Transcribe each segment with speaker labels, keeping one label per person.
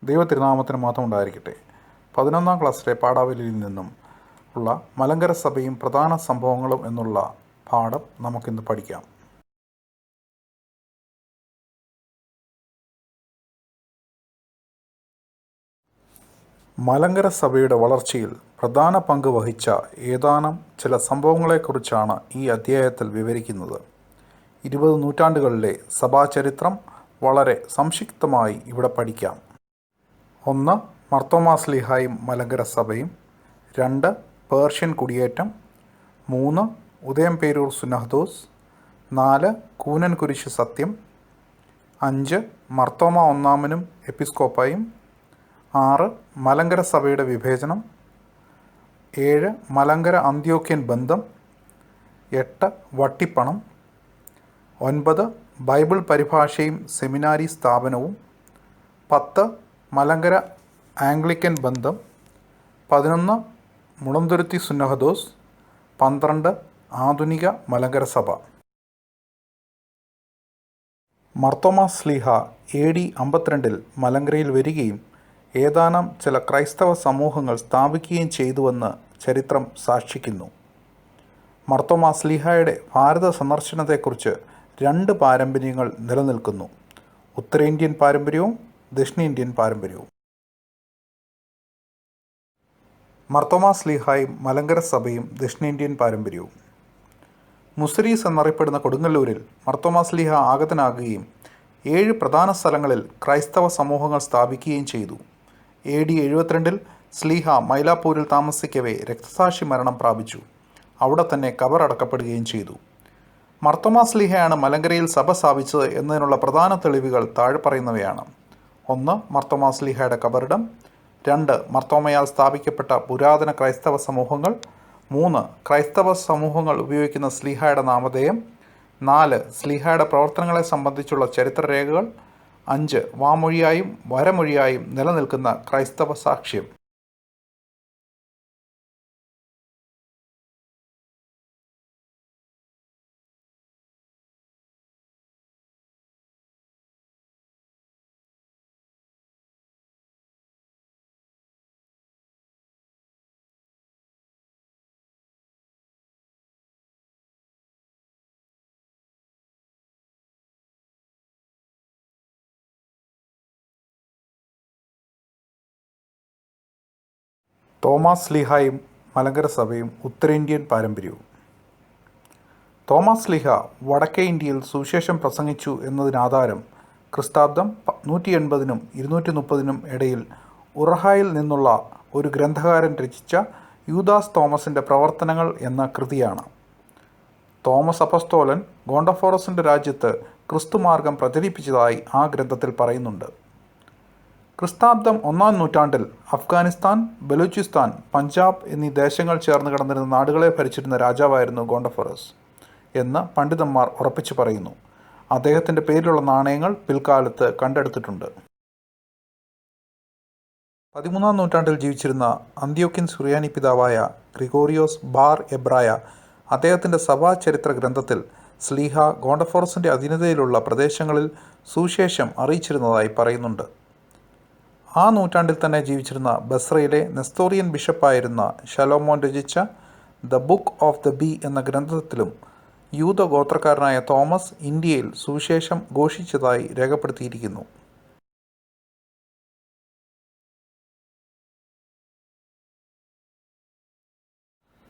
Speaker 1: ദൈവതിരുനാമത്തിന് മാത്രം ഉണ്ടായിരിക്കട്ടെ. 11ാം ക്ലാസ്സിലെ പാഠാവലിയിൽ നിന്നും ഉള്ള മലങ്കര സഭയും പ്രധാന സംഭവങ്ങളും എന്നുള്ള പാഠം നമുക്കിന്ന് പഠിക്കാം. മലങ്കര സഭയുടെ വളർച്ചയിൽ പ്രധാന പങ്ക് വഹിച്ച ഏതാനും ചില സംഭവങ്ങളെക്കുറിച്ചാണ് ഈ അധ്യായത്തിൽ വിവരിക്കുന്നത്. 20 നൂറ്റാണ്ടുകളിലെ സഭാചരിത്രം വളരെ സംക്ഷിപ്തമായി ഇവിടെ പഠിക്കാം. 1. മാർത്തോമാ ശ്ലീഹായും മലങ്കര സഭയും. 2. പേർഷ്യൻ കുടിയേറ്റം. 3. ഉദയംപേരൂർ സുന്നഹദോസ്. 4. കൂനൻ കുരിശ് സത്യം. 5. മാർത്തോമാ ഒന്നാമനും എപ്പിസ്കോപ്പായും. 6. മലങ്കര സഭയുടെ വിഭജനം. 7. മലങ്കര അന്ത്യോക്യൻ ബന്ധം. 8. വട്ടിപ്പണം. 9. ബൈബിൾ പരിഭാഷയും സെമിനാരി സ്ഥാപനവും. 10. മലങ്കര ആംഗ്ലിക്കൻ ബന്ധം. 11. മുളന്തുരുത്തി സുന്നഹദോസ്. 12. ആധുനിക മലങ്കര സഭ. മാർത്തോമാ ശ്ലീഹ AD 52 മലങ്കരയിൽ വരികയും ഏതാനും ചില ക്രൈസ്തവ സമൂഹങ്ങൾ സ്ഥാപിക്കുകയും ചെയ്തുവെന്ന് ചരിത്രം സാക്ഷിക്കുന്നു. മാർത്തോമാ ശ്ലീഹായുടെ ഭാരത സന്ദർശനത്തെക്കുറിച്ച് 2 പാരമ്പര്യങ്ങൾ നിലനിൽക്കുന്നു: ഉത്തരേന്ത്യൻ പാരമ്പര്യവും ദക്ഷിണേന്ത്യൻ പാരമ്പര്യവും. മാർത്തോമാ ശ്ലീഹായും മലങ്കര സഭയും ദക്ഷിണേന്ത്യൻ പാരമ്പര്യവും. മുസിരീസ് എന്നറിയപ്പെടുന്ന കൊടുങ്ങല്ലൂരിൽ മാർത്തോമാ ശ്ലീഹ ആഗതനാകുകയും 7 പ്രധാന സ്ഥലങ്ങളിൽ ക്രൈസ്തവ സമൂഹങ്ങൾ സ്ഥാപിക്കുകയും ചെയ്തു. AD 72 ശ്ലീഹ മൈലാപ്പൂരിൽ താമസിക്കവേ രക്തസാക്ഷി മരണം പ്രാപിച്ചു. അവിടെ തന്നെ കബറടക്കപ്പെടുകയും ചെയ്തു. മാർത്തോമാ ശ്ലീഹയാണ് മലങ്കരയിൽ സഭ സ്ഥാപിച്ചത് എന്നതിനുള്ള പ്രധാന തെളിവുകൾ താഴെ പറയുന്നവയാണ്. 1. മാർത്തോമാ ശ്ലീഹയുടെ കബറിടം. 2. മാർത്തോമയാൽ സ്ഥാപിക്കപ്പെട്ട പുരാതന ക്രൈസ്തവ സമൂഹങ്ങൾ. 3. ക്രൈസ്തവ സമൂഹങ്ങൾ ഉപയോഗിക്കുന്ന ശ്ലീഹായുടെ നാമധേയം. 4. ശ്ലീഹായുടെ പ്രവർത്തനങ്ങളെ സംബന്ധിച്ചുള്ള ചരിത്രരേഖകൾ. 5. വാമൊഴിയായും വരമൊഴിയായും നിലനിൽക്കുന്ന ക്രൈസ്തവ സാക്ഷ്യം. തോമാസ് ശ്ലീഹായും മലങ്കര സഭയും ഉത്തരേന്ത്യൻ പാരമ്പര്യവും. തോമാസ് ശ്ലീഹ വടക്കേ ഇന്ത്യയിൽ സുവിശേഷം പ്രസംഗിച്ചു എന്നതിനാധാരം ക്രിസ്താബ്ദം 180 230 ഇടയിൽ ഉറഹായിൽ നിന്നുള്ള ഒരു ഗ്രന്ഥകാരൻ രചിച്ച യൂദാസ് തോമസിൻ്റെ പ്രവർത്തനങ്ങൾ എന്ന കൃതിയാണ്. തോമസ് അപ്പസ്തോലൻ ഗോണ്ടഫോറസിൻ്റെ രാജ്യത്ത് ക്രിസ്തുമാർഗം പ്രചരിപ്പിച്ചതായി ആ ഗ്രന്ഥത്തിൽ പറയുന്നുണ്ട്. ക്രിസ്താബ്ദം 1-ാം നൂറ്റാണ്ടിൽ അഫ്ഗാനിസ്ഥാൻ, ബലൂചിസ്ഥാൻ, പഞ്ചാബ് എന്നീ ദേശങ്ങൾ ചേർന്ന് കിടന്നിരുന്ന നാടുകളെ ഭരിച്ചിരുന്ന രാജാവായിരുന്നു ഗോണ്ടഫോറസ് എന്ന് പണ്ഡിതന്മാർ ഉറപ്പിച്ചു പറയുന്നു. അദ്ദേഹത്തിൻ്റെ പേരിലുള്ള നാണയങ്ങൾ പിൽക്കാലത്ത് കണ്ടെടുത്തിട്ടുണ്ട്. 13-ാം നൂറ്റാണ്ടിൽ ജീവിച്ചിരുന്ന അന്ത്യോക്യൻ സുറിയാനി പിതാവായ ഗ്രിഗോറിയോസ് ബാർ എബ്രായ അദ്ദേഹത്തിൻ്റെ സഭാചരിത്ര ഗ്രന്ഥത്തിൽ ശ്ലീഹ ഗോണ്ടഫോറസിൻ്റെ അധീനതയിലുള്ള പ്രദേശങ്ങളിൽ സുവിശേഷം അറിയിച്ചിരുന്നതായി പറയുന്നുണ്ട്. ആ നൂറ്റാണ്ടിൽ തന്നെ ജീവിച്ചിരുന്ന ബസ്രയിലെ നെസ്തോറിയൻ ബിഷപ്പായിരുന്ന ശലോമോൻ രചിച്ച the book of the B എന്ന ഗ്രന്ഥത്തിലും യൂത ഗോത്രക്കാരനായ തോമസ് ഇന്ത്യയിൽ സുവിശേഷം ഘോഷിച്ചതായി രേഖപ്പെടുത്തിയിരിക്കുന്നു.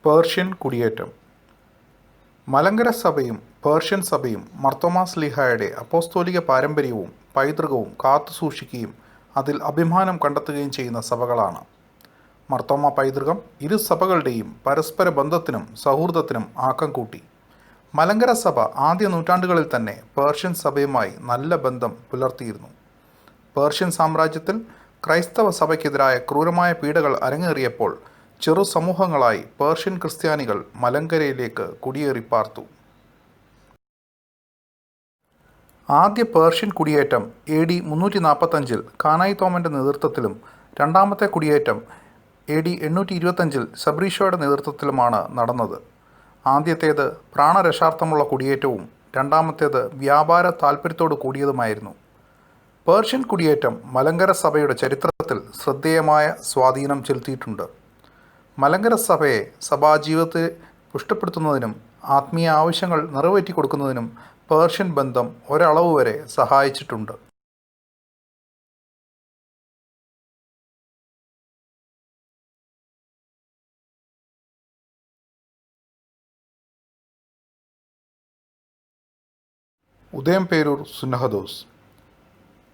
Speaker 1: പേർഷ്യൻ കുടിയേറ്റം. മലങ്കര സഭയും പേർഷ്യൻ സഭയും മാർത്തോമാ ശ്ലീഹായുടെ അപ്പോസ്തോലിക പാരമ്പര്യവും പൈതൃകവും കാത്തുസൂക്ഷിക്കുകയും അതിൽ അഭിമാനം കണ്ടെത്തുകയും ചെയ്യുന്ന സഭകളാണ്. മാർത്തോമാ പൈതൃകം ഇരു സഭകളുടെയും പരസ്പര ബന്ധത്തിനും സൗഹൃദത്തിനും ആക്കം കൂട്ടി. മലങ്കര സഭ ആദ്യ നൂറ്റാണ്ടുകളിൽ തന്നെ പേർഷ്യൻ സഭയുമായി നല്ല ബന്ധം പുലർത്തിയിരുന്നു. പേർഷ്യൻ സാമ്രാജ്യത്തിൽ ക്രൈസ്തവ സഭയ്ക്കെതിരായ ക്രൂരമായ പീഡകൾ അരങ്ങേറിയപ്പോൾ ചെറു സമൂഹങ്ങളായി പേർഷ്യൻ ക്രിസ്ത്യാനികൾ മലങ്കരയിലേക്ക് കുടിയേറി പാർത്തു. ആദ്യ പേർഷ്യൻ കുടിയേറ്റം AD 345 കാനായി തോമൻ്റെ നേതൃത്വത്തിലും രണ്ടാമത്തെ കുടിയേറ്റം AD 825 സബ്രീഷോയുടെ നേതൃത്വത്തിലുമാണ് നടന്നത്. ആദ്യത്തേത് പ്രാണരക്ഷാർത്ഥമുള്ള കുടിയേറ്റവും രണ്ടാമത്തേത് വ്യാപാര താൽപ്പര്യത്തോടു കൂടിയതുമായിരുന്നു. പേർഷ്യൻ കുടിയേറ്റം മലങ്കര സഭയുടെ ചരിത്രത്തിൽ ശ്രദ്ധേയമായ സ്വാധീനം ചെലുത്തിയിട്ടുണ്ട്. മലങ്കര സഭയെ സഭാജീവിതത്തെ പുഷ്ടിപ്പെടുത്തുന്നതിനും ആത്മീയ ആവശ്യങ്ങൾ നിറവേറ്റിക്കൊടുക്കുന്നതിനും പേർഷ്യൻ ബന്ധം ഒരളവ് വരെ സഹായിച്ചിട്ടുണ്ട്. ഉദയംപേരൂർ സുന്നഹദോസ്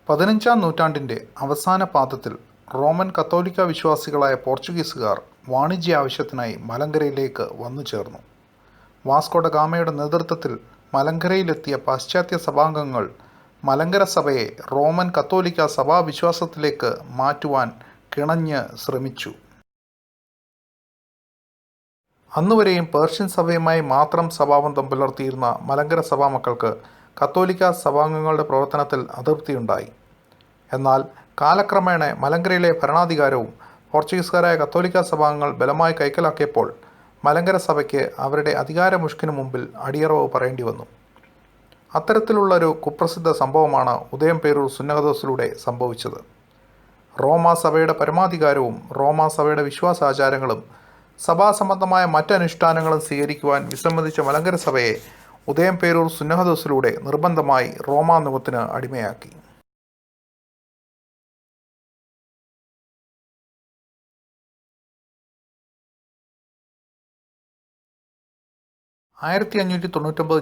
Speaker 1: 15-ാം നൂറ്റാണ്ടിൻ്റെ അവസാന പാദത്തിൽ റോമൻ കത്തോലിക്ക വിശ്വാസികളായ പോർച്ചുഗീസുകാർ വാണിജ്യ ആവശ്യത്തിനായി മലങ്കരയിലേക്ക് വന്നു ചേർന്നു. വാസ്കോ ഡ ഗാമയുടെ നേതൃത്വത്തിൽ മലങ്കരയിലെത്തിയ പാശ്ചാത്യ സഭാംഗങ്ങൾ മലങ്കര സഭയെ റോമൻ കത്തോലിക്ക സഭാവിശ്വാസത്തിലേക്ക് മാറ്റുവാൻ കിണഞ്ഞ് ശ്രമിച്ചു. അന്നുവരെയും പേർഷ്യൻ സഭയുമായി മാത്രം സഭാബന്ധം പുലർത്തിയിരുന്ന മലങ്കര സഭാമക്കൾക്ക് കത്തോലിക്ക സഭാംഗങ്ങളുടെ പ്രവർത്തനത്തിൽ അതൃപ്തിയുണ്ടായി. എന്നാൽ കാലക്രമേണ മലങ്കരയിലെ ഭരണാധികാരവും പോർച്ചുഗീസുകാരായ കത്തോലിക്ക സഭാംഗങ്ങൾ ബലമായി കൈക്കലാക്കിയപ്പോൾ മലങ്കര സഭയ്ക്ക് അവരുടെ അധികാരമുഷ്കിനു മുമ്പിൽ അടിയറവ് പറയേണ്ടി വന്നു. അത്തരത്തിലുള്ളൊരു കുപ്രസിദ്ധ സംഭവമാണ് ഉദയംപേരൂർ സുന്നഹദോസിലൂടെ സംഭവിച്ചത്. റോമാ സഭയുടെ പരമാധികാരവും റോമാ സഭയുടെ വിശ്വാസാചാരങ്ങളും സഭാസംബന്ധമായ മറ്റനുഷ്ഠാനങ്ങളും സ്വീകരിക്കുവാൻ വിസമ്മതിച്ച മലങ്കര സഭയെ ഉദയംപേരൂർ സുന്നഹദോസിലൂടെ നിർബന്ധമായി റോമാ നുകത്തിന് അടിമയാക്കി.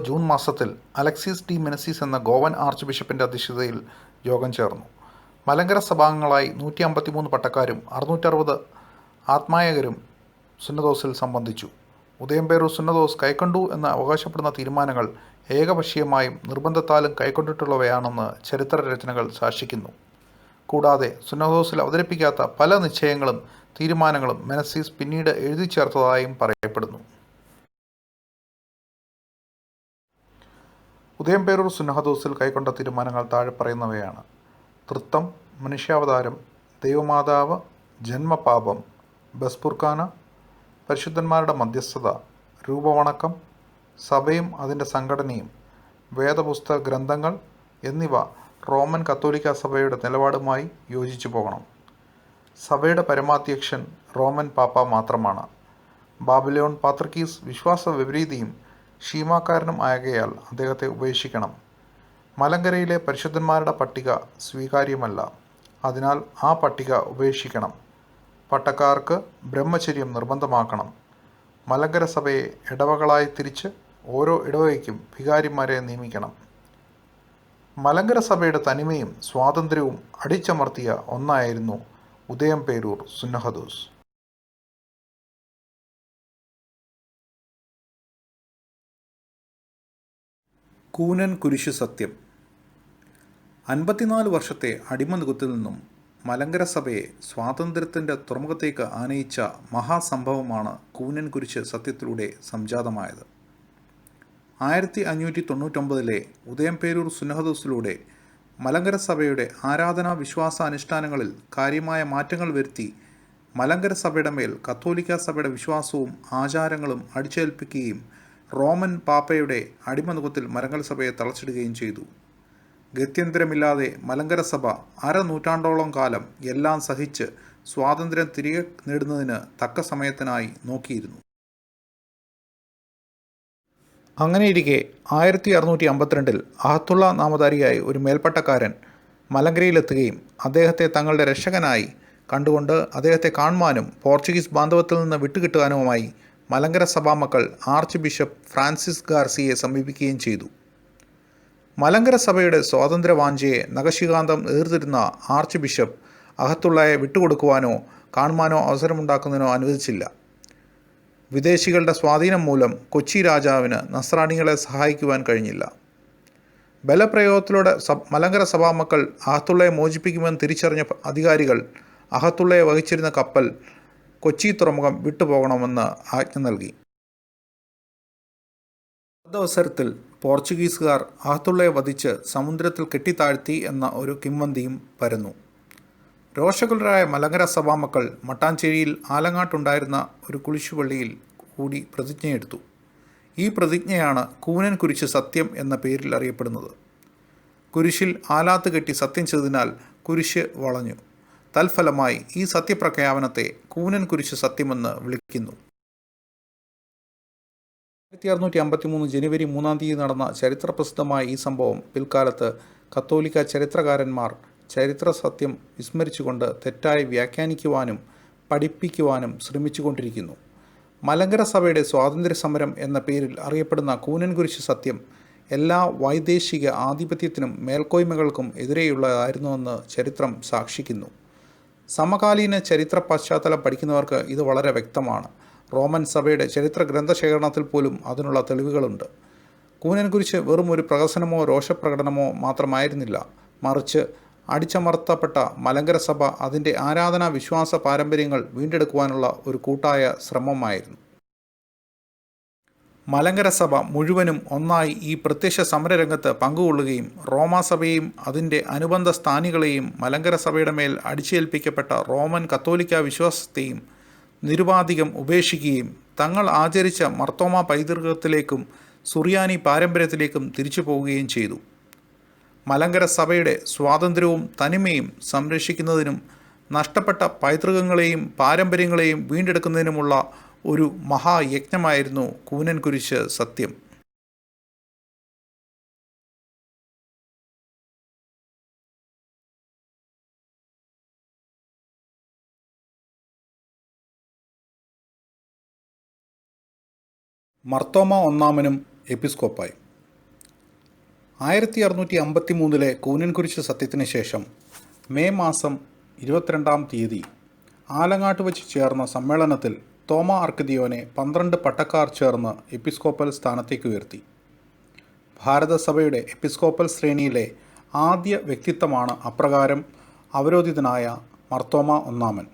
Speaker 1: ജൂൺ മാസത്തിൽ അലക്സിസ് ഡി മെനസിസ് എന്ന ഗോവൻ ആർച്ച് ബിഷപ്പിൻ്റെ അധ്യക്ഷതയിൽ യോഗം ചേർന്നു. മലങ്കര സഭാംഗങ്ങളായി 153 പട്ടക്കാരും 660 ആത്മായകരും സുന്നഹദോസിൽ സംബന്ധിച്ചു. ഉദയംപേരൂർ സുന്നഹദോസ് കൈക്കൊണ്ടു എന്ന് അവകാശപ്പെടുന്ന തീരുമാനങ്ങൾ ഏകപക്ഷീയമായും നിർബന്ധത്താലും കൈക്കൊണ്ടിട്ടുള്ളവയാണെന്ന് ചരിത്രരചനകൾ സാക്ഷിക്കുന്നു. കൂടാതെ സുന്നഹദോസിൽ അവതരിപ്പിക്കാത്ത പല നിശ്ചയങ്ങളും തീരുമാനങ്ങളും മെനസിസ് പിന്നീട് എഴുതി ചേർത്തതായും പറയപ്പെടുന്നു. ഉദയംപേരൂർ സുന്നഹദോസിൽ കൈക്കൊണ്ട തീരുമാനങ്ങൾ താഴെ പറയുന്നവയാണ്: തൃത്വം, മനുഷ്യാവതാരം, ദൈവമാതാവ്, ജന്മപാപം, ബസ്പുർഖാന, പരിശുദ്ധന്മാരുടെ മധ്യസ്ഥത, രൂപവണക്കം, സഭയും അതിൻ്റെ സംഘടനയും, വേദപുസ്തക ഗ്രന്ഥങ്ങൾ എന്നിവ റോമൻ കത്തോലിക്ക സഭയുടെ നിലപാടുമായി യോജിച്ചു പോകണം. സഭയുടെ പരമാധ്യക്ഷൻ റോമൻ പാപ്പ മാത്രമാണ്. ബാബിലോൺ പാത്രിക്കീസ് വിശ്വാസ വിപരീതിയും ക്ഷീമാക്കാരനും ആകയാൽ അദ്ദേഹത്തെ ഉപേക്ഷിക്കണം. മലങ്കരയിലെ പരിശുദ്ധന്മാരുടെ പട്ടിക സ്വീകാര്യമല്ല, അതിനാൽ ആ പട്ടിക ഉപേക്ഷിക്കണം. പട്ടക്കാർക്ക് ബ്രഹ്മചര്യം നിർബന്ധമാക്കണം. മലങ്കര സഭയെ ഇടവകളായി തിരിച്ച് ഓരോ ഇടവകയ്ക്കും വികാരിമാരെ നിയമിക്കണം. മലങ്കര സഭയുടെ തനിമയും സ്വാതന്ത്ര്യവും അടിച്ചമർത്തിയ ഒന്നായിരുന്നു ഉദയംപേരൂർ സുന്നഹദോസ്. കൂനൻ കുരിശു സത്യം. 54 വർഷത്തെ അടിമനികുത്തിൽ നിന്നും മലങ്കര സഭയെ സ്വാതന്ത്ര്യത്തിൻ്റെ തുറമുഖത്തേക്ക് ആനയിച്ച മഹാസംഭവമാണ് കൂനൻ കുരിശ് സത്യത്തിലൂടെ സംജാതമായത്. 1599 ഉദയംപേരൂർ സുന്നഹദോസിലൂടെ മലങ്കര സഭയുടെ ആരാധനാ വിശ്വാസാനുഷ്ഠാനങ്ങളിൽ കാര്യമായ മാറ്റങ്ങൾ വരുത്തി മലങ്കര സഭയുടെ മേൽ കത്തോലിക്ക സഭയുടെ വിശ്വാസവും ആചാരങ്ങളും അടിച്ചേൽപ്പിക്കുകയും റോമൻ പാപ്പയുടെ അടിമനുകത്തിൽ മലങ്കര സഭയെ തളച്ചിടുകയും ചെയ്തു. ഗത്യന്തരമില്ലാതെ മലങ്കര സഭ അരനൂറ്റാണ്ടോളം കാലം എല്ലാം സഹിച്ച് സ്വാതന്ത്ര്യം തിരികെ നേടുന്നതിന് തക്ക സമയത്തിനായി നോക്കിയിരുന്നു. അങ്ങനെയിരിക്കെ 1652 അഹത്തുള്ള നാമധാരിയായ ഒരു മേൽപ്പട്ടക്കാരൻ മലങ്കരയിലെത്തുകയും അദ്ദേഹത്തെ തങ്ങളുടെ രക്ഷകനായി കണ്ടുകൊണ്ട് അദ്ദേഹത്തെ കാണുവാനും പോർച്ചുഗീസ് ബാന്ധവത്തിൽ നിന്ന് വിട്ടുകിട്ടുവാനുമായി മലങ്കര സഭാമക്കൾ ആർച്ച് ബിഷപ്പ് ഫ്രാൻസിസ് ഗാർസിയെ സമീപിക്കുകയും ചെയ്തു. മലങ്കര സഭയുടെ സ്വാതന്ത്ര്യവാഞ്ചയെ നഖശികാന്തം എതിർത്തിരുന്ന ആർച്ച് ബിഷപ്പ് അഹത്തുള്ളയെ വിട്ടുകൊടുക്കുവാനോ കാണുവാനോ അവസരമുണ്ടാക്കുന്നതിനോ അനുവദിച്ചില്ല. വിദേശികളുടെ സ്വാധീനം മൂലം കൊച്ചി രാജാവിന് നസ്രാണികളെ സഹായിക്കുവാൻ കഴിഞ്ഞില്ല. ബലപ്രയോഗത്തിലൂടെ മലങ്കര സഭാമക്കൾ അഹത്തുള്ളയെ മോചിപ്പിക്കുമെന്ന് തിരിച്ചറിഞ്ഞ അധികാരികൾ അഹത്തുള്ളയെ വഹിച്ചിരുന്ന കപ്പൽ കൊച്ചി തുറമുഖം വിട്ടുപോകണമെന്ന് ആജ്ഞ നൽകി. അതവസരത്തിൽ പോർച്ചുഗീസുകാർ അഹത്തുള്ളയെ വധിച്ച് സമുദ്രത്തിൽ കെട്ടിത്താഴ്ത്തി എന്ന ഒരു കിംവദന്തിയും പരന്നു. രോഷകുലരായ മലങ്കര സഭാമക്കൾ മട്ടാഞ്ചേരിയിൽ ആലങ്ങാട്ടുണ്ടായിരുന്ന ഒരു കുരിശുപള്ളിയിൽ കൂടി പ്രതിജ്ഞയെടുത്തു. ഈ പ്രതിജ്ഞയാണ് കൂനൻ കുരിശ് സത്യം എന്ന പേരിൽ അറിയപ്പെടുന്നത്. കുരിശിൽ ആലാത്ത് കെട്ടി സത്യം ചെയ്തതിനാൽ കുരിശ് വളഞ്ഞു. തൽഫലമായി ഈ സത്യപ്രഖ്യാപനത്തെ കൂനൻ കുരിശ് സത്യമെന്ന് വിളിക്കുന്നു. 1653 ജനുവരി 3 തീയതി നടന്ന ചരിത്രപ്രസിദ്ധമായ ഈ സംഭവം പിൽക്കാലത്ത് കത്തോലിക്ക ചരിത്രകാരന്മാർ ചരിത്ര സത്യം വിസ്മരിച്ചുകൊണ്ട് തെറ്റായി വ്യാഖ്യാനിക്കുവാനും പഠിപ്പിക്കുവാനും ശ്രമിച്ചുകൊണ്ടിരിക്കുന്നു. മലങ്കര സഭയുടെ സ്വാതന്ത്ര്യ സമരം എന്ന പേരിൽ അറിയപ്പെടുന്ന കൂനൻ കുരിശ് സത്യം എല്ലാ വൈദേശിക ആധിപത്യത്തിനും മേൽക്കോയ്മകൾക്കും എതിരെയുള്ളതായിരുന്നുവെന്ന് ചരിത്രം സാക്ഷിക്കുന്നു. സമകാലീന ചരിത്ര പശ്ചാത്തലം പഠിക്കുന്നവർക്ക് ഇത് വളരെ വ്യക്തമാണ്. റോമൻ സഭയുടെ ചരിത്ര ഗ്രന്ഥശേഖരണത്തിൽ പോലും അതിനുള്ള തെളിവുകളുണ്ട്. കൂനൻ കുരിശ് വെറും ഒരു പ്രഹസനമോ രോഷപ്രകടനമോ മാത്രമായിരുന്നില്ല, മറിച്ച് അടിച്ചമർത്തപ്പെട്ട മലങ്കര സഭ അതിൻ്റെ ആരാധനാ വിശ്വാസ പാരമ്പര്യങ്ങൾ വീണ്ടെടുക്കുവാനുള്ള ഒരു കൂട്ടായ ശ്രമമായിരുന്നു. മലങ്കര സഭ മുഴുവനും ഒന്നായി ഈ പ്രത്യക്ഷ സമരരംഗത്ത് പങ്കുകൊള്ളുകയും റോമാസഭയെയും അതിൻ്റെ അനുബന്ധ സ്ഥാനികളെയും മലങ്കര സഭയുടെ മേൽ അടിച്ചേൽപ്പിക്കപ്പെട്ട റോമൻ കത്തോലിക്ക വിശ്വാസത്തെയും നിരുപാധികം ഉപേക്ഷിക്കുകയും തങ്ങൾ ആചരിച്ച മർത്തോമ പൈതൃകത്തിലേക്കും സുറിയാനി പാരമ്പര്യത്തിലേക്കും തിരിച്ചു പോവുകയും ചെയ്തു. മലങ്കര സഭയുടെ സ്വാതന്ത്ര്യവും തനിമയും സംരക്ഷിക്കുന്നതിനും നഷ്ടപ്പെട്ട പൈതൃകങ്ങളെയും പാരമ്പര്യങ്ങളെയും വീണ്ടെടുക്കുന്നതിനുമുള്ള ഒരു മഹായജ്ഞമായിരുന്നു കൂനൻ കുരിശ് സത്യം. മർത്തോമ ഒന്നാമനും എപ്പിസ്കോപ്പായി. 1653 കൂനൻ കുരിശ് സത്യത്തിന് ശേഷം മെയ് മാസം 22 തീയതി ആലങ്ങാട്ട് വച്ച് ചേർന്ന സമ്മേളനത്തിൽ തോമ അർക്കദിയോനെ 12 പട്ടക്കാർ ചേർന്ന് എപ്പിസ്കോപ്പൽ സ്ഥാനത്തേക്ക് ഉയർത്തി. ഭാരതസഭയുടെ എപ്പിസ്കോപ്പൽ ശ്രേണിയിലെ ആദ്യ വ്യക്തിത്വമാണ് അപ്രകാരം അവരോധിതനായ മർത്തോമ ഒന്നാമൻ.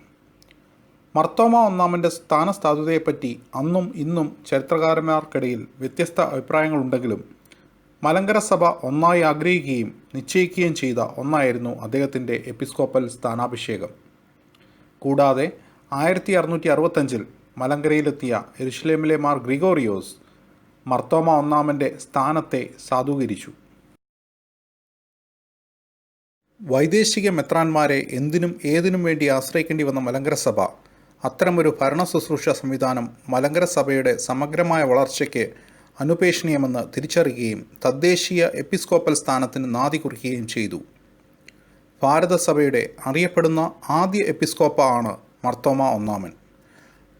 Speaker 1: മർത്തോമ ഒന്നാമൻ്റെ സ്ഥാനസ്ഥാതുതയെപ്പറ്റി അന്നും ഇന്നും ചരിത്രകാരന്മാർക്കിടയിൽ വ്യത്യസ്ത അഭിപ്രായങ്ങളുണ്ടെങ്കിലും മലങ്കര സഭ ഒന്നായി ആഗ്രഹിക്കുകയും നിശ്ചയിക്കുകയും ചെയ്ത ഒന്നായിരുന്നു അദ്ദേഹത്തിൻ്റെ എപ്പിസ്കോപ്പൽ സ്ഥാനാഭിഷേകം. കൂടാതെ 1665 മലങ്കരയിലെത്തിയ യെരുശലേമിലെ മാർ ഗ്രിഗോറിയോസ് മർത്തോമ ഒന്നാമൻ്റെ സ്ഥാനത്തെ സാധൂകരിച്ചു. വൈദേശിക മെത്രാന്മാരെ എന്തിനും ഏതിനും വേണ്ടി ആശ്രയിക്കേണ്ടി വന്ന മലങ്കര സഭ അത്തരമൊരു ഭരണ ശുശ്രൂഷ സംവിധാനം മലങ്കര സഭയുടെ സമഗ്രമായ വളർച്ചയ്ക്ക് അനുപേക്ഷണീയമെന്ന് തിരിച്ചറിയുകയും തദ്ദേശീയ എപ്പിസ്കോപ്പൽ സ്ഥാനത്തിന് നാന്ദി കുറിക്കുകയും ചെയ്തു. ഭാരതസഭയുടെ അറിയപ്പെടുന്ന ആദ്യ എപ്പിസ്കോപ്പ ആണ് മർത്തോമ ഒന്നാമൻ.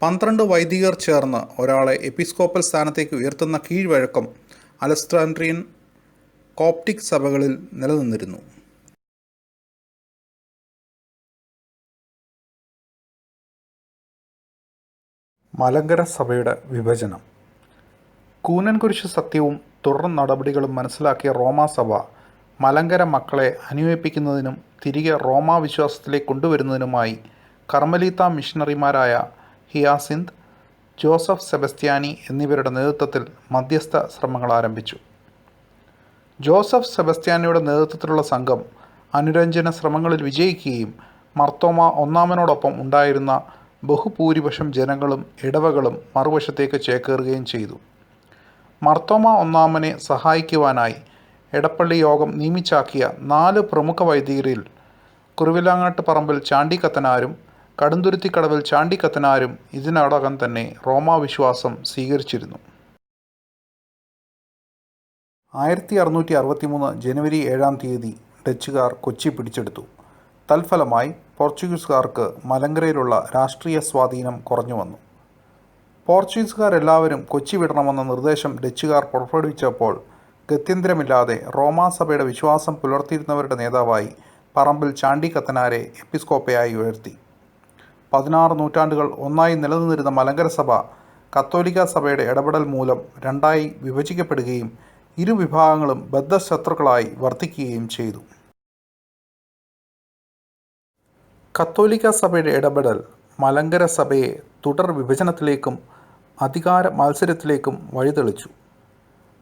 Speaker 1: 12 വൈദികർ ചേർന്ന് ഒരാളെ എപ്പിസ്കോപ്പൽ സ്ഥാനത്തേക്ക് ഉയർത്തുന്ന കീഴ്വഴക്കം അലക്സാൻഡ്രിയൻ കോപ്റ്റിക് സഭകളിൽ നിലനിന്നിരുന്നു. മലങ്കര സഭയുടെ വിഭജനം. കൂനൻ കുരിശ് സത്യവും തുടർ നടപടികളും മനസ്സിലാക്കിയ റോമാസഭ മലങ്കര മക്കളെ അനുനയിപ്പിക്കുന്നതിനും തിരികെ റോമാ വിശ്വാസത്തിലേക്ക് കൊണ്ടുവരുന്നതിനുമായി കർമ്മലീത്ത മിഷണറിമാരായ ഹിയാസിന്ത്, ജോസഫ് സെബസ്ത്യാനി എന്നിവരുടെ നേതൃത്വത്തിൽ മധ്യസ്ഥ ശ്രമങ്ങൾ ആരംഭിച്ചു. ജോസഫ് സെബസ്ത്യാനിയുടെ നേതൃത്വത്തിലുള്ള സംഘം അനുരഞ്ജന ശ്രമങ്ങളിൽ വിജയിക്കുകയും മർത്തോമ ഒന്നാമനോടൊപ്പം ഉണ്ടായിരുന്ന ബഹുഭൂരിപക്ഷം ജനങ്ങളും ഇടവകളും മറുവശത്തേക്ക് ചേക്കേറുകയും ചെയ്തു. മർത്തോമ ഒന്നാമനെ സഹായിക്കുവാനായി എടപ്പള്ളി യോഗം നിയമിച്ചാക്കിയ 4 പ്രമുഖ വൈദികരിൽ കുറുവിലാങ്ങാട്ട് പറമ്പിൽ ചാണ്ടിക്കത്തനാരും കടുന്തുരുത്തിക്കടവിൽ ചാണ്ടിക്കത്തനാരും ഇതിനോടകം തന്നെ റോമാ വിശ്വാസം സ്വീകരിച്ചിരുന്നു. 1663 ജനുവരി 7 തീയതി ഡച്ചുകാർ കൊച്ചി പിടിച്ചെടുത്തു. തൽഫലമായി പോർച്ചുഗീസുകാർക്ക് മലങ്കരയിലുള്ള രാഷ്ട്രീയ സ്വാധീനം കുറഞ്ഞു വന്നു. പോർച്ചുഗീസുകാരെല്ലാവരും കൊച്ചി വിടണമെന്ന നിർദ്ദേശം ഡച്ചുകാർ പുറപ്പെടുവിച്ചപ്പോൾ ഗത്യന്തരമില്ലാതെ റോമാസഭയുടെ വിശ്വാസം പുലർത്തിയിരുന്നവരുടെ നേതാവായി പറമ്പിൽ ചാണ്ടിക്കത്തനാരെ എപ്പിസ്കോപ്പയായി ഉയർത്തി. 16 നൂറ്റാണ്ടുകൾ ഒന്നായി നിലനിന്നിരുന്ന മലങ്കര സഭ കത്തോലിക്ക സഭയുടെ ഇടപെടൽ മൂലം രണ്ടായി വിഭജിക്കപ്പെടുകയും ഇരു വിഭാഗങ്ങളും ബദ്ധശത്രുക്കളായി വർത്തിക്കുകയും ചെയ്തു. കത്തോലിക്ക സഭയുടെ ഇടപെടൽ മലങ്കര സഭയെ തുടർ വിഭജനത്തിലേക്കും അധികാര മത്സരത്തിലേക്കും വഴിതെളിച്ചു.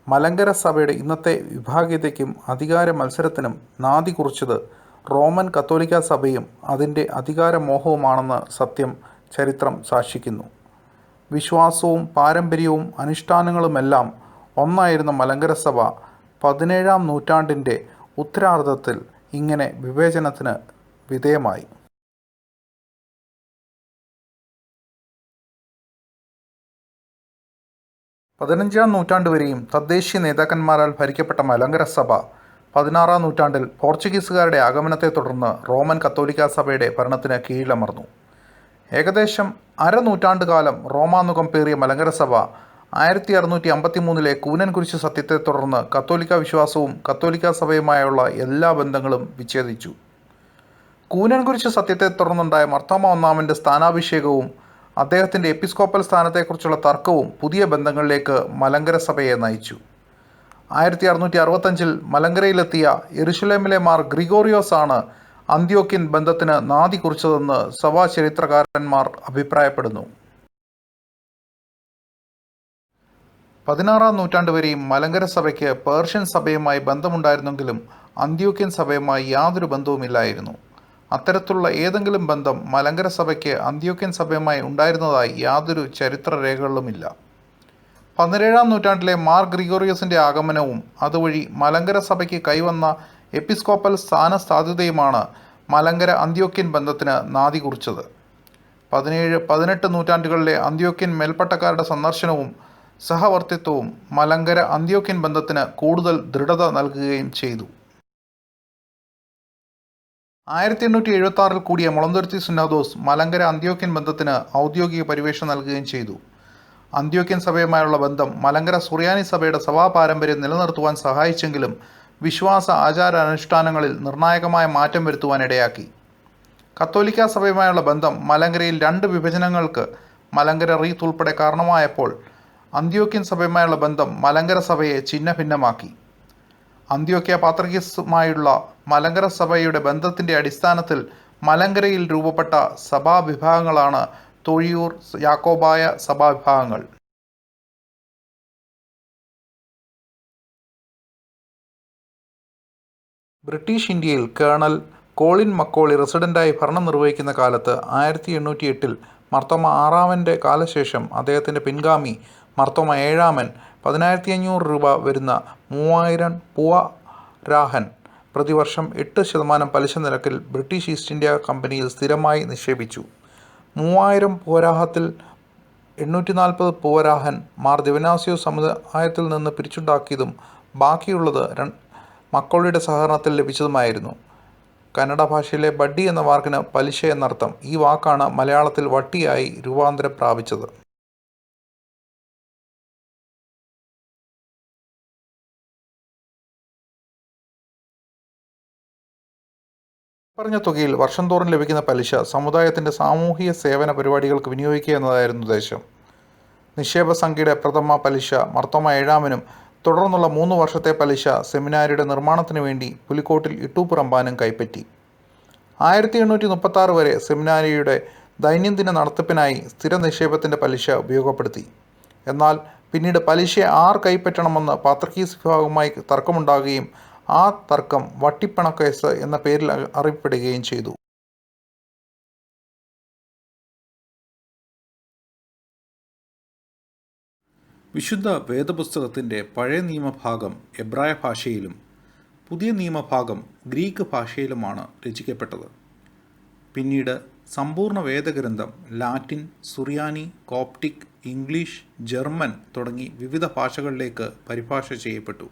Speaker 1: മലങ്കര സഭയുടെ ഇന്നത്തെ വിഭാഗീയതയ്ക്കും അധികാര മത്സരത്തിനും നാന്ദി കുറിച്ചത് റോമൻ കത്തോലിക്ക സഭയും അതിൻ്റെ അധികാരമോഹവുമാണെന്ന് സത്യം ചരിത്രം സാക്ഷിക്കുന്നു. വിശ്വാസവും പാരമ്പര്യവും അനുഷ്ഠാനങ്ങളുമെല്ലാം ഒന്നായിരുന്ന മലങ്കര സഭ 17-ാം നൂറ്റാണ്ടിൻ്റെ ഉത്തരാർദ്ധത്തിൽ ഇങ്ങനെ വിവേചനത്തിന് വിധേയമായി. 15-ാം നൂറ്റാണ്ട് വരെയും തദ്ദേശീയ നേതാക്കന്മാരാൽ ഭരിക്കപ്പെട്ട മലങ്കര സഭ 16-ാം നൂറ്റാണ്ടിൽ പോർച്ചുഗീസുകാരുടെ ആഗമനത്തെ തുടർന്ന് റോമൻ കത്തോലിക്കാ സഭയുടെ ഭരണത്തിന് കീഴിലമർന്നു. ഏകദേശം അരനൂറ്റാണ്ടുകാലം റോമാനുകം പേറിയ മലങ്കര സഭ 1653 കൂനൻ കുരിശ് സത്യത്തെ തുടർന്ന് കത്തോലിക്ക വിശ്വാസവും കത്തോലിക്കാ സഭയുമായുള്ള എല്ലാ ബന്ധങ്ങളും വിച്ഛേദിച്ചു. കൂനൻ കുരിശ് സത്യത്തെ തുടർന്നുണ്ടായ മാർത്തോമാ ഒന്നാമൻ്റെ സ്ഥാനാഭിഷേകവും അദ്ദേഹത്തിൻ്റെ എപ്പിസ്കോപ്പൽ സ്ഥാനത്തെക്കുറിച്ചുള്ള തർക്കവും പുതിയ ബന്ധങ്ങളിലേക്ക് മലങ്കര സഭയെ നയിച്ചു. 1665 മലങ്കരയിലെത്തിയ യെരുശലേമിലെ മാർ ഗ്രിഗോറിയോസ് ആണ് അന്ത്യോക്യൻ ബന്ധത്തിന് നാന്ദി കുറിച്ചതെന്ന് സഭാ ചരിത്രകാരന്മാർ അഭിപ്രായപ്പെടുന്നു. 16-ാം നൂറ്റാണ്ട് വരെയും മലങ്കര സഭയ്ക്ക് പേർഷ്യൻ സഭയുമായി ബന്ധമുണ്ടായിരുന്നെങ്കിലും അന്ത്യോക്യൻ സഭയുമായി യാതൊരു ബന്ധവുമില്ലായിരുന്നു. അത്തരത്തിലുള്ള ഏതെങ്കിലും ബന്ധം മലങ്കര സഭയ്ക്ക് അന്ത്യോക്യൻ സഭയുമായി ഉണ്ടായിരുന്നതായി യാതൊരു ചരിത്രരേഖകളുമില്ല. 17-ാം നൂറ്റാണ്ടിലെ മാർ ഗ്രിഗോറിയോസിൻ്റെ ആഗമനവും അതുവഴി മലങ്കര സഭയ്ക്ക് കൈവന്ന എപ്പിസ്കോപ്പൽ സ്ഥാനസാധ്യതയുമാണ് മലങ്കര അന്ത്യോക്യൻ ബന്ധത്തിന് നാന്ദി കുറിച്ചത്. 17-18 നൂറ്റാണ്ടുകളിലെ അന്ത്യോക്യൻ മേൽപ്പട്ടക്കാരുടെ സന്ദർശനവും സഹവർത്തിത്വവും മലങ്കര അന്ത്യോക്യൻ ബന്ധത്തിന് കൂടുതൽ ദൃഢത നൽകുകയും ചെയ്തു. 1876 കൂടിയ മുളന്തുരുത്തി സുന്നഹദോസ് മലങ്കര അന്ത്യോക്യൻ ബന്ധത്തിന് ഔദ്യോഗിക പരിവേഷം നൽകുകയും ചെയ്തു. അന്ത്യോക്യൻ സഭയുമായുള്ള ബന്ധം മലങ്കര സുറിയാനി സഭയുടെ സഭാപാരമ്പര്യം നിലനിർത്തുവാൻ സഹായിച്ചെങ്കിലും വിശ്വാസ ആചാരാനുഷ്ഠാനങ്ങളിൽ നിർണായകമായ മാറ്റം വരുത്തുവാൻ ഇടയാക്കി. കത്തോലിക്കാ സഭയുമായുള്ള ബന്ധം മലങ്കരയിൽ 2 വിഭജനങ്ങൾക്ക് മലങ്കര റീത്ത് ഉൾപ്പെടെ കാരണമായപ്പോൾ അന്ത്യോക്യൻ സഭയുമായുള്ള ബന്ധം മലങ്കര സഭയെ ഛിന്നഭിന്നമാക്കി. അന്ത്യോക്യ പാത്രികീസുമായുള്ള മലങ്കര സഭയുടെ ബന്ധത്തിൻ്റെ അടിസ്ഥാനത്തിൽ മലങ്കരയിൽ രൂപപ്പെട്ട സഭാവിഭാഗങ്ങളാണ് തൊഴിയൂർ യാക്കോബായ സഭാവിഭാഗങ്ങൾ. ബ്രിട്ടീഷ് ഇന്ത്യയിൽ കേണൽ കോളിൻ മക്കോളി റെസിഡൻ്റായി ഭരണം നിർവഹിക്കുന്ന കാലത്ത് 1808 മാർത്തോമാ 6-ാമൻ്റെ കാലശേഷം അദ്ദേഹത്തിൻ്റെ പിൻഗാമി മാർത്തോമാ 7-ാമൻ 10,500 രൂപ വരുന്ന 3000 പൂവരാഹൻ പ്രതിവർഷം 8% പലിശ നിരക്കിൽ ബ്രിട്ടീഷ് ഈസ്റ്റ് ഇന്ത്യ കമ്പനിയിൽ സ്ഥിരമായി നിക്ഷേപിച്ചു. 3000 പൂവരാഹത്തിൽ 840 പൂവരാഹൻ മാർ ദിവനാസ്യോ സമുദായത്തിൽ നിന്ന് പിരിച്ചുണ്ടാക്കിയതും ബാക്കിയുള്ളത് മക്കോളിയുടെ സഹകരണത്തിൽ ലഭിച്ചതുമായിരുന്നു. കന്നഡ ഭാഷയിലെ ബഡ്ഡി എന്ന വാക്കിന് പലിശ എന്നർത്ഥം. ഈ വാക്കാണ് മലയാളത്തിൽ വട്ടിയായി രൂപാന്തരം പ്രാപിച്ചത്. പറഞ്ഞ തുകയിൽ വർഷം തോറും ലഭിക്കുന്ന പലിശ സമുദായത്തിൻ്റെ സാമൂഹിക സേവന പരിപാടികൾക്ക് വിനിയോഗിക്കുക എന്നതായിരുന്നു ഉദ്ദേശം. നിക്ഷേപ സംഖ്യയുടെ പ്രഥമ പലിശ മാർത്തോമാ 7-ാമനും തുടർന്നുള്ള 3 വർഷത്തെ പലിശ സെമിനാരിയുടെ നിർമ്മാണത്തിനു വേണ്ടി പുലിക്കോട്ടിൽ ഇട്ടൂപ്പ് റമ്പാനും കൈപ്പറ്റി. 1836 വരെ സെമിനാരിയുടെ ദൈനംദിന നടത്തിപ്പിനായി സ്ഥിര നിക്ഷേപത്തിൻ്റെ പലിശ ഉപയോഗപ്പെടുത്തി. എന്നാൽ പിന്നീട് പലിശ ആർ കൈപ്പറ്റണമെന്ന് പാത്രികീസ് വിഭാഗവുമായി തർക്കമുണ്ടാകുകയും ആ തർക്കം വട്ടിപ്പണക്കേസ് എന്ന പേരിൽ അറിയപ്പെടുകയും ചെയ്തു. വിശുദ്ധ വേദപുസ്തകത്തിൻ്റെ പഴയ നിയമഭാഗം എബ്രായ ഭാഷയിലും പുതിയ നിയമഭാഗം ഗ്രീക്ക് ഭാഷയിലുമാണ് രചിക്കപ്പെട്ടത്. പിന്നീട് സമ്പൂർണ്ണ വേദഗ്രന്ഥം ലാറ്റിൻ, സുറിയാനി, കോപ്റ്റിക്, ഇംഗ്ലീഷ്, ജർമ്മൻ തുടങ്ങി വിവിധ ഭാഷകളിലേക്ക് പരിഭാഷ ചെയ്യപ്പെട്ടു.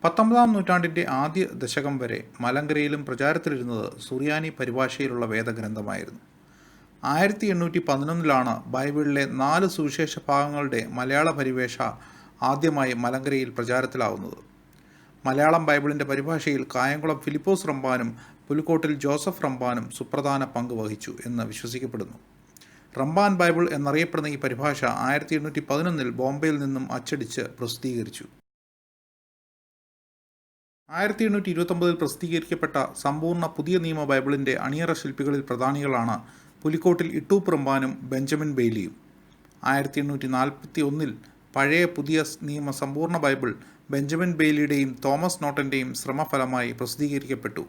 Speaker 1: 19-ാം നൂറ്റാണ്ടിൻ്റെ ആദ്യ ദശകം വരെ മലങ്കരയിലും പ്രചാരത്തിലിരുന്നത് സുറിയാനി പരിഭാഷയിലുള്ള വേദഗ്രന്ഥമായിരുന്നു. 1811 ബൈബിളിലെ 4 സുവിശേഷ ഭാഗങ്ങളുടെ മലയാള പരിഭാഷ ആദ്യമായി മലങ്കരയിൽ പ്രചാരത്തിലാവുന്നത്. മലയാളം ബൈബിളിൻ്റെ പരിഭാഷയിൽ കായംകുളം ഫിലിപ്പോസ് റമ്പാനും പുലിക്കോട്ടിൽ ജോസഫ് റമ്പാനും സുപ്രധാന പങ്ക് വഹിച്ചു എന്ന് വിശ്വസിക്കപ്പെടുന്നു. റമ്പാൻ ബൈബിൾ എന്നറിയപ്പെടുന്ന ഈ പരിഭാഷ 1811 ബോംബെയിൽ നിന്നും അച്ചടിച്ച് പ്രസിദ്ധീകരിച്ചു. 1829 പ്രസിദ്ധീകരിക്കപ്പെട്ട സമ്പൂർണ്ണ പുതിയ നിയമ ബൈബിളിൻ്റെ അണിയറ ശില്പികളിൽ പ്രധാനികളാണ് പുലിക്കോട്ടിൽ ഇട്ടൂപ്പ് റമ്പാനും ബെഞ്ചമിൻ ബെയ്ലിയും. 1841 പഴയ പുതിയ നിയമ സമ്പൂർണ്ണ ബൈബിൾ ബെഞ്ചമിൻ ബെയ്ലിയുടെയും തോമസ് നോട്ടൻ്റെയും ശ്രമഫലമായി പ്രസിദ്ധീകരിക്കപ്പെട്ടു.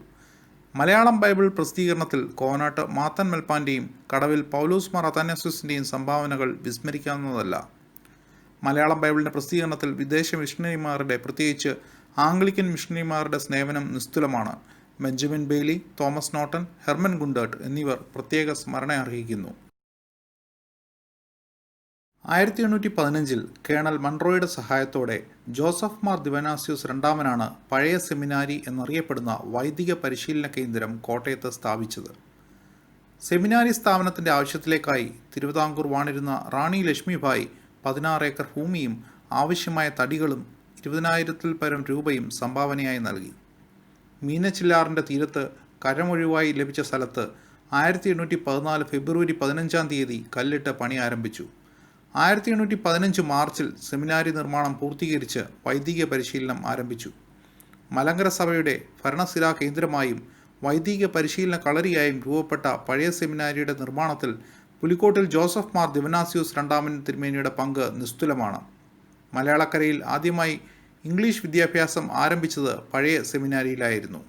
Speaker 1: മലയാളം ബൈബിൾ പ്രസിദ്ധീകരണത്തിൽ കോനാട്ട് മാത്തൻ മെൽപ്പാൻ്റെയും കടവിൽ പൗലോസ് മാർ അത്താനാസ്യോസിൻ്റെയും സംഭാവനകൾ വിസ്മരിക്കാവുന്നതല്ല. മലയാളം ബൈബിളിൻ്റെ പ്രസിദ്ധീകരണത്തിൽ വിദേശ മിഷണറിമാരുടെ, പ്രത്യേകിച്ച് ആംഗ്ലിക്കൻ മിഷണറിമാരുടെ സേവനം നിസ്തുലമാണ്. Benjamin Bailey, Thomas Norton, Hermann Gundert എന്നിവർ പ്രത്യേക സ്മരണ അർഹിക്കുന്നു. 1815 കേണൽ മൺറോയുടെ സഹായത്തോടെ ജോസഫ് മാർ ദിവനാസ്യൂസ് രണ്ടാമനാണ് പഴയ സെമിനാരി എന്നറിയപ്പെടുന്ന വൈദിക പരിശീലന കേന്ദ്രം കോട്ടയത്ത് സ്ഥാപിച്ചത്. സെമിനാരി സ്ഥാപനത്തിൻ്റെ ആവശ്യത്തിലേക്കായി തിരുവിതാംകൂർ വാണിരുന്ന റാണി ലക്ഷ്മിഭായ് 16 ഏക്കർ ഭൂമിയും ആവശ്യമായ തടികളും 20,000-ൽ പരം രൂപയും സംഭാവനയായി നൽകി. മീനച്ചില്ലാറിൻ്റെ തീരത്ത് കരമൊഴിവായി ലഭിച്ച സ്ഥലത്ത് 1814 ഫെബ്രുവരി 15-ാം തീയതി കല്ലിട്ട് പണി ആരംഭിച്ചു. 1815 മാർച്ചിൽ സെമിനാരി നിർമ്മാണം പൂർത്തീകരിച്ച് വൈദിക പരിശീലനം ആരംഭിച്ചു. മലങ്കര സഭയുടെ ഭരണസിരാ കേന്ദ്രമായും വൈദിക പരിശീലന കളരിയായും രൂപപ്പെട്ട പഴയ സെമിനാരിയുടെ നിർമ്മാണത്തിൽ പുലിക്കോട്ടിൽ ജോസഫ് മാർ ദിവനാസ്യൂസ് രണ്ടാമൻ തിരുമേനിയുടെ പങ്ക് നിസ്തുലമാണ്. മലയാളക്കരയിൽ ആദ്യമായി ഇംഗ്ലീഷ് വിദ്യാഭ്യാസം ആരംഭിച്ചത് പഴയ സെമിനാരിയിലായിരുന്നു.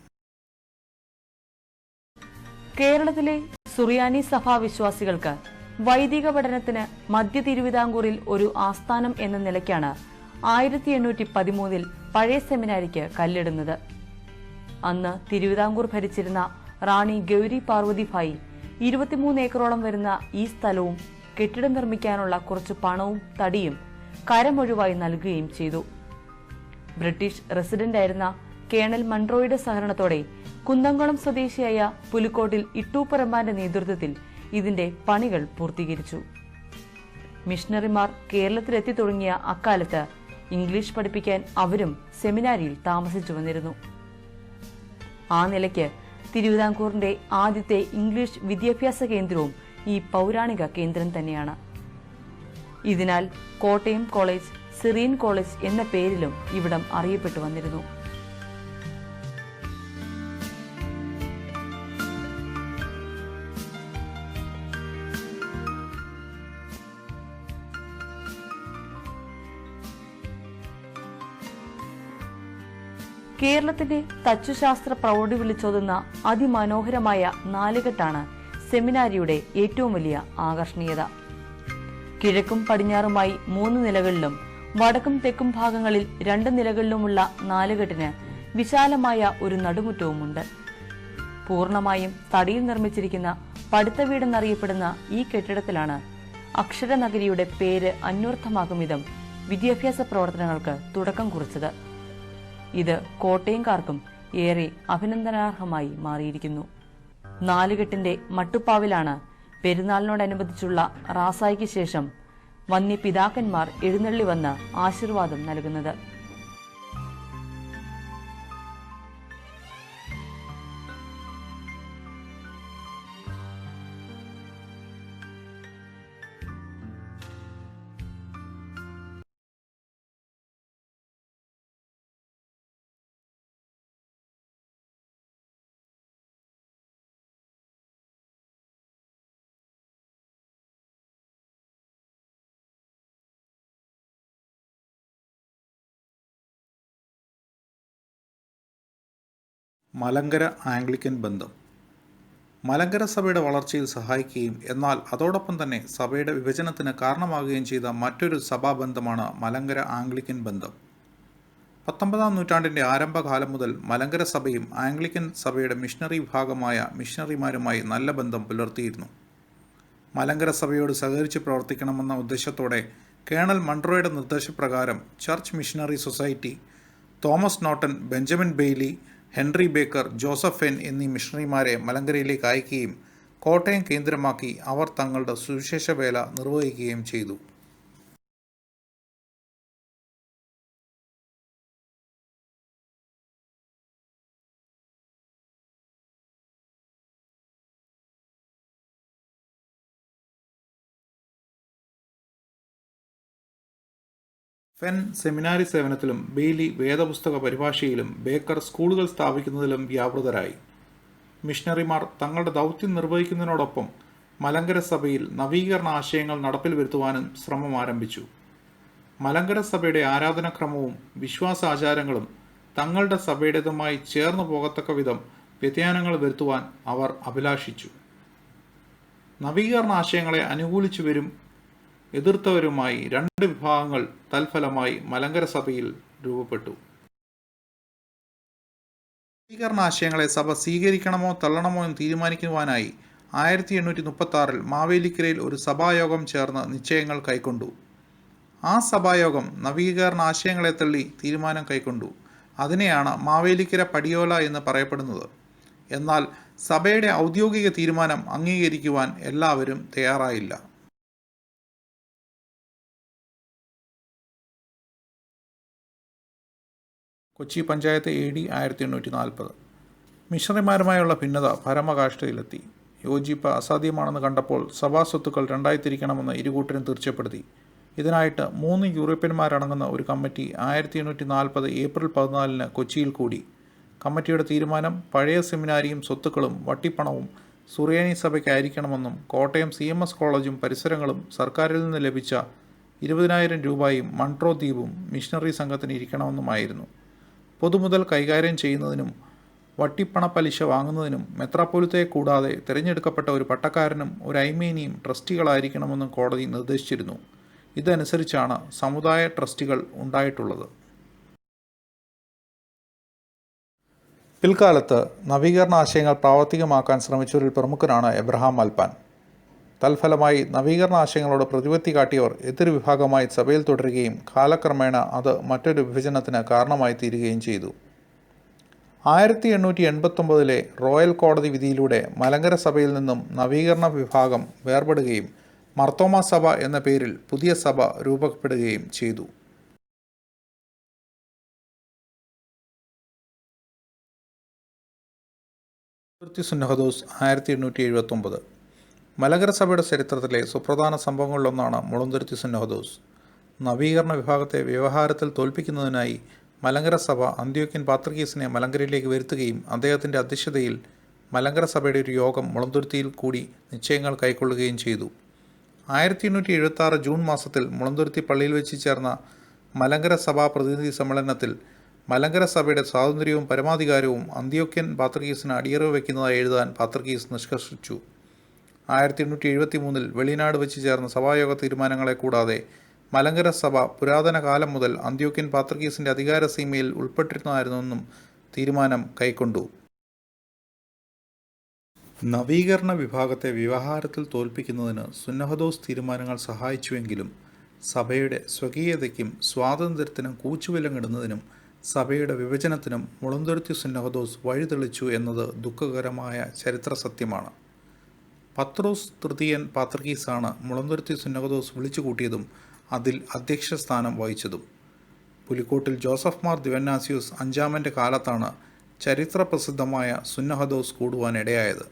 Speaker 2: കേരളത്തിലെ സുറിയാനി സഭാ വിശ്വാസികൾക്ക് വൈദിക പഠനത്തിന് മധ്യ തിരുവിതാംകൂറിൽ ഒരു ആസ്ഥാനം എന്ന നിലയ്ക്കാണ് 1813 പഴയ സെമിനാരിക്ക് കല്ലിടുന്നത്. അന്ന് തിരുവിതാംകൂർ ഭരിച്ചിരുന്ന റാണി ഗൗരി പാർവതിഭായി 23 ഏക്കറോളം വരുന്ന ഈ സ്ഥലവും കെട്ടിടം നിർമ്മിക്കാനുള്ള കുറച്ച് പണവും തടിയും കരമൊഴിവായി നൽകുകയും ചെയ്തു. ബ്രിട്ടീഷ് റെസിഡന്റായിരുന്ന കേണൽ മൺറോയുടെ സഹകരണത്തോടെ കുന്നംകുളം സ്വദേശിയായ പുലിക്കോട്ടിൽ ഇട്ടൂപ്പറമ്പാന്റെ നേതൃത്വത്തിൽ ഇതിന്റെ പണികൾ പൂർത്തീകരിച്ചു. മിഷണറിമാർ കേരളത്തിലെത്തി തുടങ്ങിയ അക്കാലത്ത് ഇംഗ്ലീഷ് പഠിപ്പിക്കാൻ അവരും സെമിനാരിയിൽ താമസിച്ചു വന്നിരുന്നു. ആ നിലയ്ക്ക് തിരുവിതാംകൂറിന്റെ ആദ്യത്തെ ഇംഗ്ലീഷ് വിദ്യാഭ്യാസ കേന്ദ്രവും ഈ പൗരാണിക കേന്ദ്രം തന്നെയാണ്. ഇതിനാൽ കോട്ടയം കോളേജ്, സിറിയൻ കോളേജ് എന്ന പേരിലും ഇവിടം അറിയപ്പെട്ടു വന്നിരുന്നു. കേരളത്തിന്റെ തച്ചുശാസ്ത്ര പ്രൗഢി വിളിച്ചോതുന്ന അതിമനോഹരമായ നാലുകെട്ടാണ് സെമിനാരിയുടെ ഏറ്റവും വലിയ ആകർഷണീയത. കിഴക്കും പടിഞ്ഞാറുമായി 3 നിലകളിലും വടക്കും തെക്കും ഭാഗങ്ങളിൽ 2 നിലകളിലുമുള്ള നാലുകെട്ടിന് വിശാലമായ ഒരു നടുമുറ്റവുമുണ്ട്. പൂർണ്ണമായും തടിയിൽ നിർമ്മിച്ചിരിക്കുന്ന പടുത്ത വീടെന്നറിയപ്പെടുന്ന ഈ കെട്ടിടത്തിലാണ് അക്ഷരനഗരിയുടെ പേര് അന്വർത്ഥമാക്കും വിധം വിദ്യാഭ്യാസ പ്രവർത്തനങ്ങൾക്ക് തുടക്കം കുറിച്ചത്. ഇത് കോട്ടയംകാർക്കും ഏറെ അഭിനന്ദനാർഹമായി മാറിയിരിക്കുന്നു. നാലുകെട്ടിന്റെ മട്ടുപ്പാവിലാണ് പെരുന്നാളിനോടനുബന്ധിച്ചുള്ള റാസായിക്ക് ശേഷം വന്യപിതാക്കന്മാർ എഴുന്നള്ളി വന്ന് ആശീർവാദം നൽകുന്നത്.
Speaker 1: മലങ്കര ആംഗ്ലിക്കൻ ബന്ധം മലങ്കര സഭയുടെ വളർച്ചയിൽ സഹായിക്കുകയും എന്നാൽ അതോടൊപ്പം തന്നെ സഭയുടെ വിഭജനത്തിന് കാരണമാകുകയും ചെയ്ത മറ്റൊരു സഭാബന്ധമാണ് മലങ്കര ആംഗ്ലിക്കൻ ബന്ധം. 19-ാം നൂറ്റാണ്ടിൻ്റെ ആരംഭകാലം മുതൽ മലങ്കര സഭയും ആംഗ്ലിക്കൻ സഭയുടെ മിഷണറി വിഭാഗമായ മിഷണറിമാരുമായി നല്ല ബന്ധം പുലർത്തിയിരുന്നു. മലങ്കര സഭയോട് സഹകരിച്ച് പ്രവർത്തിക്കണമെന്ന ഉദ്ദേശത്തോടെ കേണൽ മൺറോയുടെ നിർദ്ദേശപ്രകാരം church missionary society, Thomas Norton, Benjamin Bailey, Henry Baker, Joseph N എന്നീ മിഷണറിമാരെ മലങ്കരയിലേക്ക് അയക്കുകയും കോട്ടയം കേന്ദ്രമാക്കി അവർ തങ്ങളുടെ സുവിശേഷ വേല നിർവഹിക്കുകയും ചെയ്തു. ഫെൻ സെമിനാരി സേവനത്തിലും ബെയ്ലി വേദപുസ്തക പരിഭാഷയിലും ബേക്കർ സ്കൂളുകൾ സ്ഥാപിക്കുന്നതിലും വ്യാപൃതരായി. മിഷണറിമാർ തങ്ങളുടെ ദൗത്യം നിർവഹിക്കുന്നതിനോടൊപ്പം മലങ്കര സഭയിൽ നവീകരണ ആശയങ്ങൾ നടപ്പിൽ വരുത്തുവാനും ശ്രമം ആരംഭിച്ചു. മലങ്കര സഭയുടെ ആരാധനാക്രമവും വിശ്വാസാചാരങ്ങളും തങ്ങളുടെ സഭയുടേതുമായി ചേർന്നു പോകത്തക്ക വിധം വ്യതിയാനങ്ങൾ വരുത്തുവാൻ അവർ അഭിലാഷിച്ചു. നവീകരണ ആശയങ്ങളെ അനുകൂലിച്ചുവരും എതിർത്തവരുമായി 2 വിഭാഗങ്ങൾ തൽഫലമായി മലങ്കര സഭയിൽ രൂപപ്പെട്ടു. നവീകരണാശയങ്ങളെ സഭ സ്വീകരിക്കണമോ തള്ളണമോ എന്ന് തീരുമാനിക്കുവാനായി 1836 മാവേലിക്കരയിൽ ഒരു സഭായോഗം ചേർന്ന് നിശ്ചയങ്ങൾ കൈക്കൊണ്ടു. ആ സഭായോഗം നവീകരണാശയങ്ങളെ തള്ളി തീരുമാനം കൈക്കൊണ്ടു. അതിനെയാണ് മാവേലിക്കര പടിയോല എന്ന് പറയപ്പെടുന്നത്. എന്നാൽ സഭയുടെ ഔദ്യോഗിക തീരുമാനം അംഗീകരിക്കുവാൻ എല്ലാവരും തയ്യാറായില്ല. കൊച്ചി പഞ്ചായത്ത് AD 1840. മിഷണറിമാരുമായുള്ള ഭിന്നത പരമകാഷ്ഠയിലെത്തി. യോജിപ്പ് അസാധ്യമാണെന്ന് കണ്ടപ്പോൾ സഭാ സ്വത്തുക്കൾ രണ്ടായി തിരിക്കണമെന്ന് ഇരുകൂട്ടരും തീർച്ചപ്പെടുത്തി. ഇതിനായിട്ട് 3 യൂറോപ്യന്മാരടങ്ങുന്ന ഒരു കമ്മിറ്റി 1840 ഏപ്രിൽ 14 കൊച്ചിയിൽ കൂടി. കമ്മിറ്റിയുടെ തീരുമാനം പഴയ സെമിനാരിയും സ്വത്തുക്കളും വട്ടിപ്പണവും സുറിയാനി സഭയ്ക്കായിരിക്കണമെന്നും കോട്ടയം CMS കോളേജും പരിസരങ്ങളും സർക്കാരിൽ നിന്ന് ലഭിച്ച 20,000 രൂപയും മൺട്രോ ദ്വീപും മിഷണറി സംഘത്തിന് ഇരിക്കണമെന്നുമായിരുന്നു. പൊതുമുതൽ കൈകാര്യം ചെയ്യുന്നതിനും വട്ടിപ്പണ പലിശ വാങ്ങുന്നതിനും മെത്രാപ്പൊലീത്തയെ കൂടാതെ തിരഞ്ഞെടുക്കപ്പെട്ട ഒരു പട്ടക്കാരനും ഒരു ഐമേനിയും ട്രസ്റ്റികളായിരിക്കണമെന്നും കോടതി നിർദ്ദേശിച്ചിരുന്നു. ഇതനുസരിച്ചാണ് സമുദായ ട്രസ്റ്റികൾ ഉണ്ടായിട്ടുള്ളത്. പിൽക്കാലത്ത് നവീകരണ ആശയങ്ങൾ പ്രാവർത്തികമാക്കാൻ ശ്രമിച്ചവരിൽ പ്രമുഖനാണ് എബ്രഹാം മൽപ്പാൻ. തൽഫലമായി നവീകരണ ആശയങ്ങളോട് പ്രതിപത്തി കാട്ടിയവർ എതിർ വിഭാഗമായി സഭയിൽ തുടരുകയും കാലക്രമേണ അത് മറ്റൊരു വിഭജനത്തിന് കാരണമായി തീരുകയും ചെയ്തു. 1889 റോയൽ കോടതി വിധിയിലൂടെ മലങ്കര സഭയിൽ നിന്നും നവീകരണ വിഭാഗം വേർപെടുകയും മർത്തോമാ സഭ എന്ന പേരിൽ പുതിയ സഭ രൂപപ്പെടുകയും ചെയ്തു. സുന്നഹദോസ് 1879. മലങ്കര സഭയുടെ ചരിത്രത്തിലെ സുപ്രധാന സംഭവങ്ങളിലൊന്നാണ് മുളന്തുരുത്തി സുന്നഹദോസ്. നവീകരണ വിഭാഗത്തെ വ്യവഹാരത്തിൽ തോൽപ്പിക്കുന്നതിനായി മലങ്കര സഭ അന്ത്യോക്യൻ പാത്രികീസിനെ മലങ്കരയിലേക്ക് വരുത്തുകയും അദ്ദേഹത്തിൻ്റെ അധ്യക്ഷതയിൽ മലങ്കര സഭയുടെ ഒരു യോഗം മുളന്തുരുത്തിയിൽ കൂടി നിശ്ചയങ്ങൾ കൈക്കൊള്ളുകയും ചെയ്തു. 1876 ജൂൺ മാസത്തിൽ മുളന്തുരുത്തി പള്ളിയിൽ വെച്ച് ചേർന്ന മലങ്കര സഭാ പ്രതിനിധി സമ്മേളനത്തിൽ മലങ്കര സഭയുടെ സ്വാതന്ത്ര്യവും പരമാധികാരവും അന്ത്യോക്യൻ പാത്രികീസിന് അടിയറവ് വയ്ക്കുന്നതായി എഴുതാൻ പാത്രികീസ് നിഷ്കർഷിച്ചു. 1873 വെളിനാട് വെച്ച് ചേർന്ന സഭായോഗ തീരുമാനങ്ങളെ കൂടാതെ മലങ്കര സഭ പുരാതന കാലം മുതൽ അന്ത്യോക്യൻ പാത്രികീസിൻ്റെ അധികാരസീമയിൽ ഉൾപ്പെട്ടിരുന്നതായിരുന്നെന്നും തീരുമാനം കൈക്കൊണ്ടു. നവീകരണ വിഭാഗത്തെ വ്യവഹാരത്തിൽ തോൽപ്പിക്കുന്നതിന് സുന്നഹദോസ് തീരുമാനങ്ങൾ സഹായിച്ചുവെങ്കിലും സഭയുടെ സ്വകീയതയ്ക്കും സ്വാതന്ത്ര്യത്തിനും കൂച്ചുവിലങ്ങിടുന്നതിനും സഭയുടെ വിഭജനത്തിനും മുളന്തുരുത്തി സുന്നഹദോസ് വഴിതെളിച്ചു എന്നത് ദുഃഖകരമായ ചരിത്ര സത്യമാണ്. പത്രോസ് തൃതീയൻ പാത്രികീസാണ് മുളന്തുരുത്തി സുന്നഹദോസ് വിളിച്ചുകൂട്ടിയതും അതിൽ അധ്യക്ഷ സ്ഥാനം വഹിച്ചതും. പുലിക്കോട്ടിൽ ജോസഫ് മാർ ദിവന്നാസ്യൂസ് അഞ്ചാമൻ്റെ കാലത്താണ് ചരിത്രപ്രസിദ്ധമായ സുന്നഹദോസ് കൂടുവാനിടയായത്.